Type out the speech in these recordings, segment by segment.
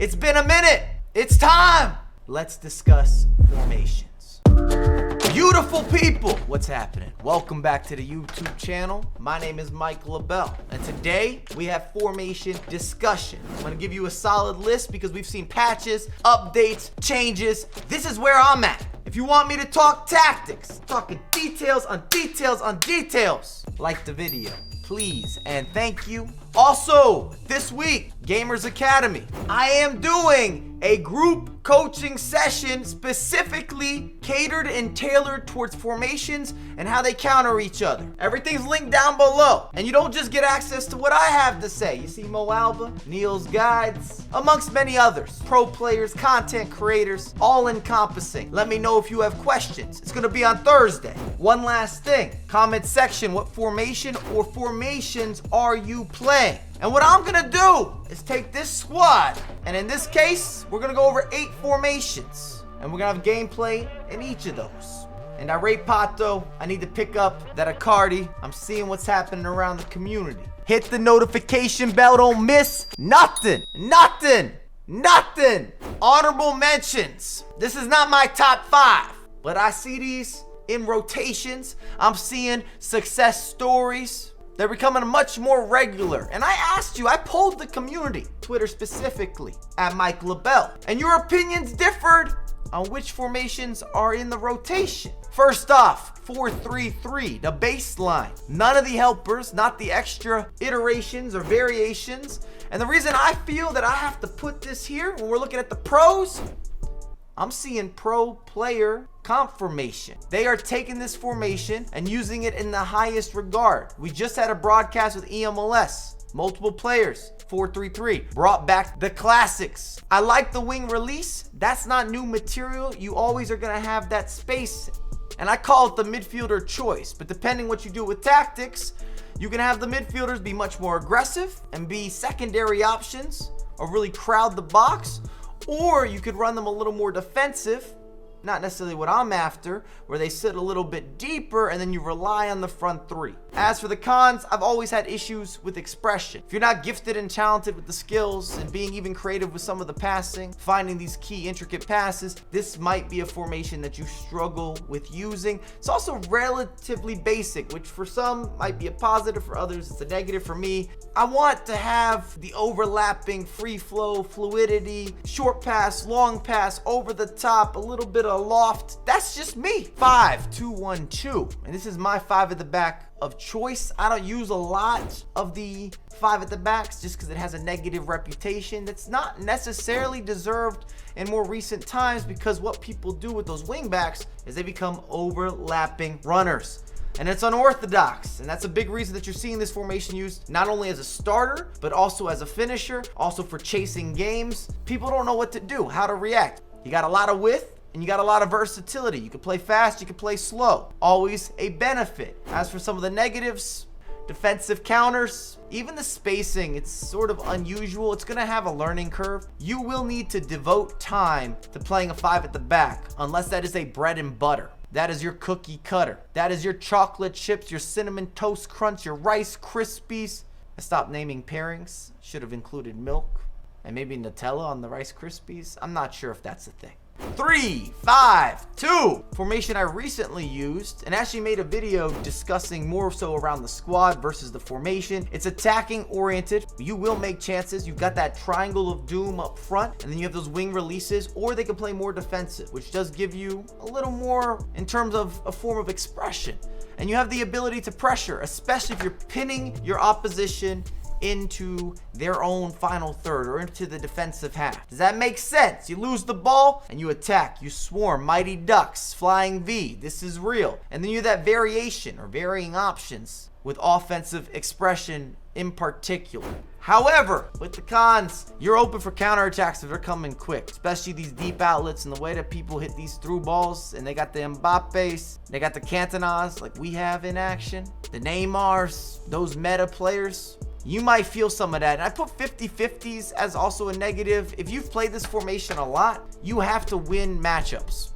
It's been a minute. It's time. Let's discuss formations. Beautiful people, what's happening? Welcome back to the YouTube channel. My name is LaBelle, and today we have formation discussion. I'm gonna give you a solid list because we've seen patches, updates, changes. This is where I'm at. If you want me to talk tactics, talking details on details on details, like the video, please and thank you. Also, this week, Gamers Academy, I am doing a group coaching session specifically catered and tailored towards formations and how they counter each other. Everything's linked down below, and you don't just get access to what I have to say. You see Mo Alba, Neil's guides, amongst many others, pro players, content creators, all encompassing. Let me know if you have questions. It's gonna be on Thursday. One last thing, comment section, what formation or formations are you playing? And what I'm gonna do is take this squad, and in this case, we're gonna go over 8 formations, and we're gonna have gameplay in each of those. And I rate Pato, I need to pick up that Icardi. I'm seeing what's happening around the community. Hit the notification bell, don't miss nothing. Honorable mentions. This is not my top 5, but I see these in rotations. I'm seeing success stories. They're becoming much more regular. And I asked you, I polled the community, Twitter specifically, at LaBelle, and your opinions differed on which formations are in the rotation. First off, 4-3-3, the baseline. None of the helpers, not the extra iterations or variations. And the reason I feel that I have to put this here when we're looking at the pros, I'm seeing pro player comp formation. They are taking this formation and using it in the highest regard. We just had a broadcast with EMLS. Multiple players, 4-3-3, brought back the classics. I like the wing release. That's not new material. You always are gonna have that space. And I call it the midfielder choice. But depending what you do with tactics, you can have the midfielders be much more aggressive and be secondary options or really crowd the box. Or you could run them a little more defensive, not necessarily what I'm after, where they sit a little bit deeper and then you rely on the front 3. As for the cons, I've always had issues with expression. If you're not gifted and talented with the skills and being even creative with some of the passing, finding these key intricate passes, this might be a formation that you struggle with using. It's also relatively basic, which for some might be a positive, for others it's a negative. For me, I want to have the overlapping free flow, fluidity, short pass, long pass, over the top, a little bit of loft. That's just me. 5-2-1-2, and this is my 5 at the back of choice. I don't use a lot of the 5 at the backs just because it has a negative reputation that's not necessarily deserved in more recent times, because what people do with those wing backs is they become overlapping runners. And it's unorthodox, and that's a big reason that you're seeing this formation used not only as a starter, but also as a finisher, also for chasing games. People don't know what to do, how to react. You got a lot of width, and you got a lot of versatility. You can play fast, you can play slow. Always a benefit. As for some of the negatives, defensive counters, even the spacing, it's sort of unusual. It's gonna have a learning curve. You will need to devote time to playing a 5 at the back, unless that is a bread and butter. That is your cookie cutter. That is your chocolate chips, your cinnamon toast crunch, your Rice Krispies. I stopped naming pairings. Should have included milk and maybe Nutella on the Rice Krispies. I'm not sure if that's a thing. 3-5-2 formation I recently used and actually made a video discussing more so around the squad versus the formation. It's attacking oriented. You will make chances. You've got that triangle of doom up front, and then you have those wing releases, or they can play more defensive, which does give you a little more in terms of a form of expression. And you have the ability to pressure, especially if you're pinning your opposition into their own final third or into the defensive half. Does that make sense? You lose the ball and you attack, you swarm, Mighty Ducks, Flying V, this is real. And then you have that variation or varying options with offensive expression in particular. However, with the cons, you're open for counterattacks if they're coming quick, especially these deep outlets and the way that people hit these through balls, and they got the Mbappes, they got the Cantonas like we have in action, the Neymars, those meta players. You might feel some of that. And I put 50-50s as also a negative. If you've played this formation a lot, you have to win matchups.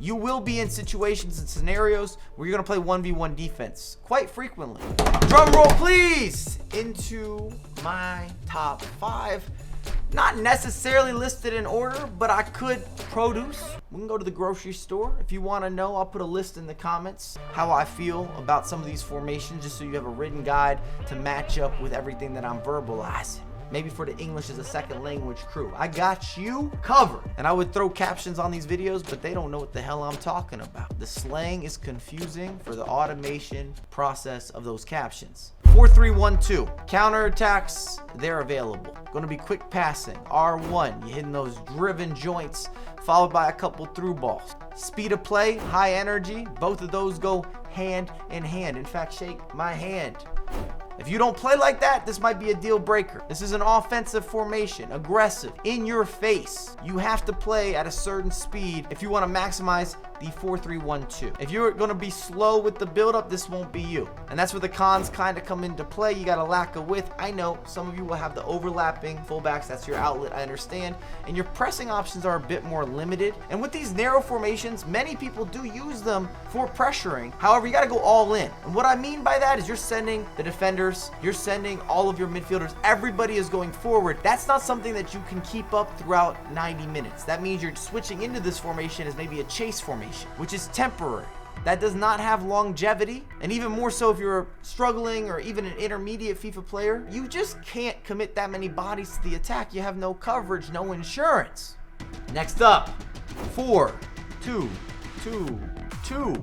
You will be in situations and scenarios where you're going to play 1v1 defense quite frequently. Drum roll, please, into my top 5. Not necessarily listed in order, but I could produce. We can go to the grocery store. If you want to know, I'll put a list in the comments how I feel about some of these formations, just so you have a written guide to match up with everything that I'm verbalizing. Maybe for the English as a second language crew. I got you covered. And I would throw captions on these videos, but they don't know what the hell I'm talking about. The slang is confusing for the automation process of those captions. 4-3-1-2. Counterattacks, they're available. Gonna be quick passing. R1, you're hitting those driven joints, followed by a couple through balls. Speed of play, high energy, both of those go hand in hand. In fact, shake my hand. If you don't play like that, this might be a deal breaker. This is an offensive formation, aggressive, in your face. You have to play at a certain speed if you want to maximize the 4-3-1-2. If you're going to be slow with the build-up, this won't be you. And that's where the cons kind of come into play. You got a lack of width. I know some of you will have the overlapping fullbacks. That's your outlet, I understand. And your pressing options are a bit more limited. And with these narrow formations, many people do use them for pressuring. However, you got to go all in. And what I mean by that is you're sending the defenders, you're sending all of your midfielders, everybody is going forward. That's not something that you can keep up throughout 90 minutes. That means you're switching into this formation as maybe a chase formation, which is temporary. That does not have longevity, and even more so if you're struggling or even an intermediate FIFA player, you just can't commit that many bodies to the attack. You have no coverage, no insurance. Next up, 4-2-2-2.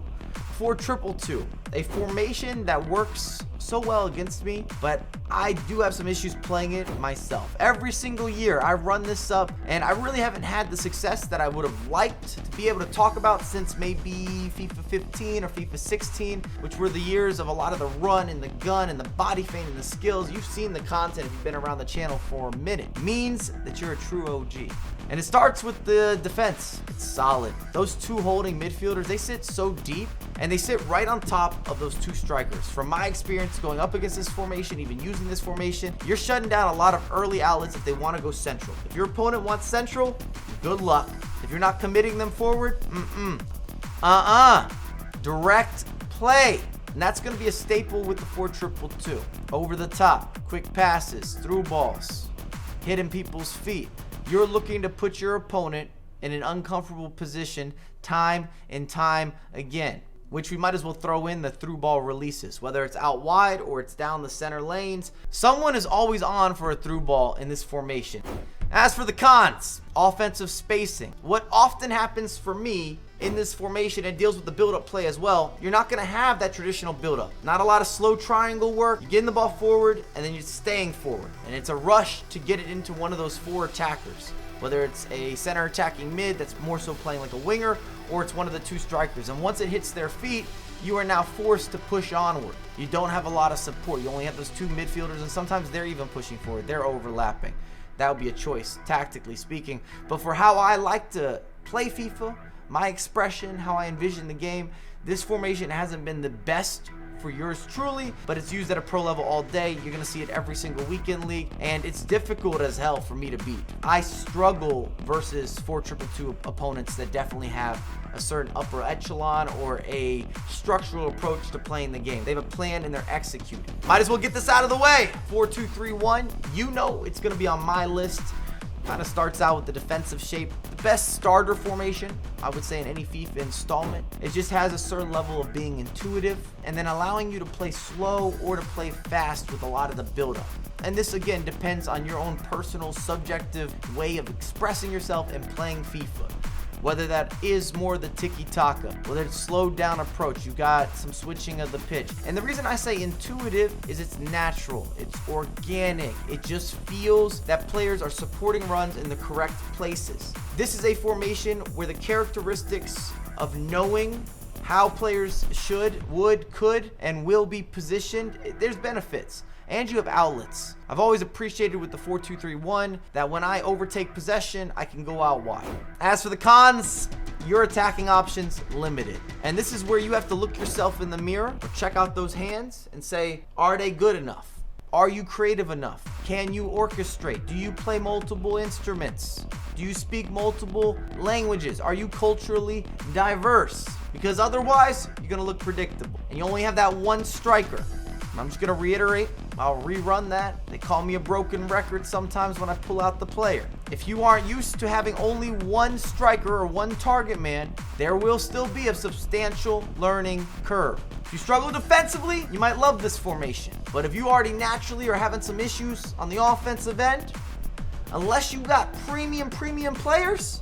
4-2-2-2, a formation that works so well against me, but I do have some issues playing it myself. Every single year I run this up, and I really haven't had the success that I would have liked to be able to talk about since maybe FIFA 15 or FIFA 16, which were the years of a lot of the run and the gun and the body feint and the skills. You've seen the content if you've been around the channel for a minute. It means that you're a true OG. And it starts with the defense. It's solid. Those two holding midfielders, they sit so deep, and they sit right on top of those two strikers. From my experience going up against this formation, even using this formation, you're shutting down a lot of early outlets if they want to go central. If your opponent wants central, good luck. If you're not committing them forward, direct play. And that's going to be a staple with the 4-2-2-2. Over the top, quick passes, through balls, hitting people's feet. You're looking to put your opponent in an uncomfortable position time and time again, which we might as well throw in the through ball releases, whether it's out wide or it's down the center lanes. Someone is always on for a through ball in this formation. As for the cons, offensive spacing. What often happens for me in this formation and deals with the build-up play as well, you're not going to have that traditional build-up. Not a lot of slow triangle work. You're getting the ball forward and then you're staying forward. And it's a rush to get it into one of those four attackers. Whether it's a center attacking mid that's more so playing like a winger, or it's one of the two strikers. And once it hits their feet, you are now forced to push onward. You don't have a lot of support. You only have those two midfielders, and sometimes they're even pushing forward. They're overlapping. That would be a choice, tactically speaking. But for how I like to play FIFA, my expression, how I envision the game, this formation hasn't been the best for yours truly, but it's used at a pro level all day. You're gonna see it every single weekend league, and it's difficult as hell for me to beat. I struggle versus 4-2-2-2 opponents that definitely have a certain upper echelon or a structural approach to playing the game. They have a plan and they're executing. Might as well get this out of the way. 4-2-3-1, you know it's gonna be on my list. Kind of starts out with the defensive shape. The best starter formation, I would say, in any FIFA installment. It just has a certain level of being intuitive and then allowing you to play slow or to play fast with a lot of the buildup. And this again depends on your own personal subjective way of expressing yourself and playing FIFA. Whether that is more the tiki-taka, whether it's slowed down approach, you got some switching of the pitch. And the reason I say intuitive is it's natural, it's organic. It just feels that players are supporting runs in the correct places. This is a formation where the characteristics of knowing how players should, would, could, and will be positioned, there's benefits. And you have outlets. I've always appreciated with the 4-2-3-1 that when I overtake possession, I can go out wide. As for the cons, your attacking options limited. And this is where you have to look yourself in the mirror or check out those hands and say, are they good enough? Are you creative enough? Can you orchestrate? Do you play multiple instruments? Do you speak multiple languages? Are you culturally diverse? Because otherwise, you're gonna look predictable. And you only have that one striker. I'm just gonna reiterate, I'll rerun that. They call me a broken record sometimes when I pull out the player. If you aren't used to having only one striker or one target man, there will still be a substantial learning curve. If you struggle defensively, you might love this formation. But if you already naturally are having some issues on the offensive end, unless you got premium players,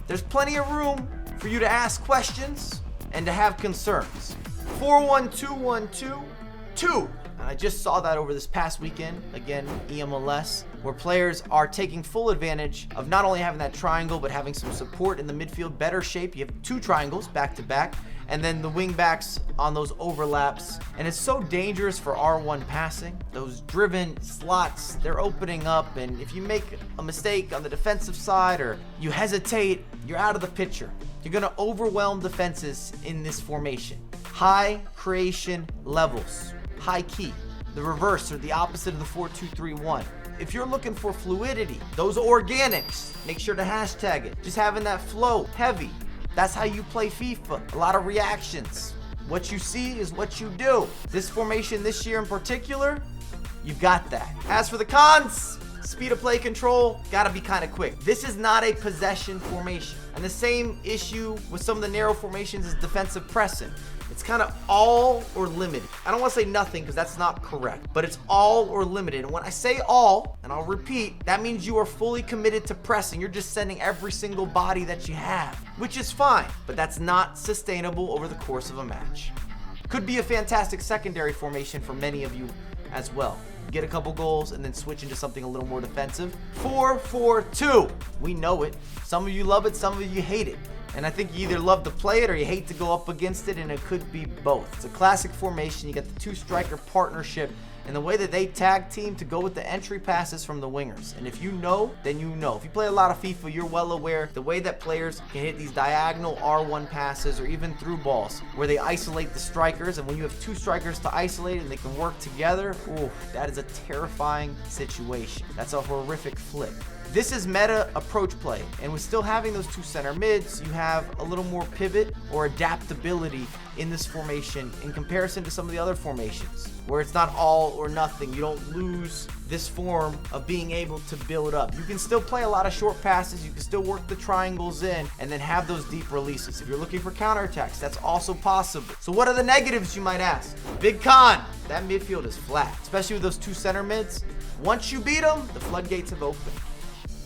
there's plenty of room for you to ask questions and to have concerns. 4-1-2-1-2-2. And I just saw that over this past weekend, again, EMLS, where players are taking full advantage of not only having that triangle, but having some support in the midfield, better shape. You have two triangles back to back, and then the wing backs on those overlaps. And it's so dangerous for R1 passing. Those driven slots, they're opening up, and if you make a mistake on the defensive side or you hesitate, you're out of the picture. You're gonna overwhelm defenses in this formation. High creation levels, high key, the reverse or the opposite of the 4-2-3-1. If you're looking for fluidity, those organics, make sure to hashtag it. Just having that flow, heavy. That's how you play FIFA. A lot of reactions. What you see is what you do. This formation this year in particular, you've got that. As for the cons, speed of play control, gotta be kind of quick. This is not a possession formation. And the same issue with some of the narrow formations is defensive pressing. It's kind of all or limited. I don't want to say nothing because that's not correct, but it's all or limited. And when I say all, and I'll repeat, that means you are fully committed to pressing. You're just sending every single body that you have, which is fine, but that's not sustainable over the course of a match. Could be a fantastic secondary formation for many of you as well. Get a couple goals and then switch into something a little more defensive. 4-4-2. We know it. Some of you love it, some of you hate it. And I think you either love to play it or you hate to go up against it, and it could be both. It's a classic formation. You got the two striker partnership and the way that they tag team to go with the entry passes from the wingers. And if you know, then you know. If you play a lot of FIFA, you're well aware the way that players can hit these diagonal R1 passes or even through balls where they isolate the strikers. And when you have two strikers to isolate and they can work together, ooh, that is a terrifying situation. That's a horrific flip. This is meta approach play, and with still having those two center mids, you have a little more pivot or adaptability in this formation in comparison to some of the other formations, where it's not all or nothing. You don't lose this form of being able to build up. You can still play a lot of short passes, you can still work the triangles in, and then have those deep releases. If you're looking for counterattacks, that's also possible. So what are the negatives, you might ask? Big con, that midfield is flat, especially with those two center mids. Once you beat them, the floodgates have opened.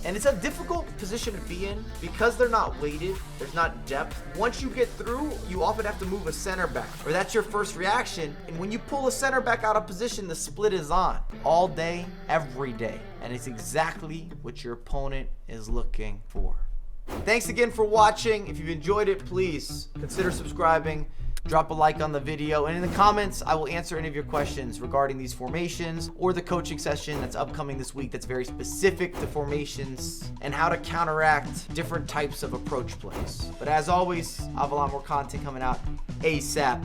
And it's a difficult position to be in because they're not weighted, there's not depth. Once you get through, you often have to move a center back, or that's your first reaction. And when you pull a center back out of position, the split is on all day, every day. And it's exactly what your opponent is looking for. Thanks again for watching. If you've enjoyed it, please consider subscribing. Drop a like on the video, and in the comments I will answer any of your questions regarding these formations or the coaching session that's upcoming this week that's very specific to formations and how to counteract different types of approach plays. But as always, I have a lot more content coming out ASAP.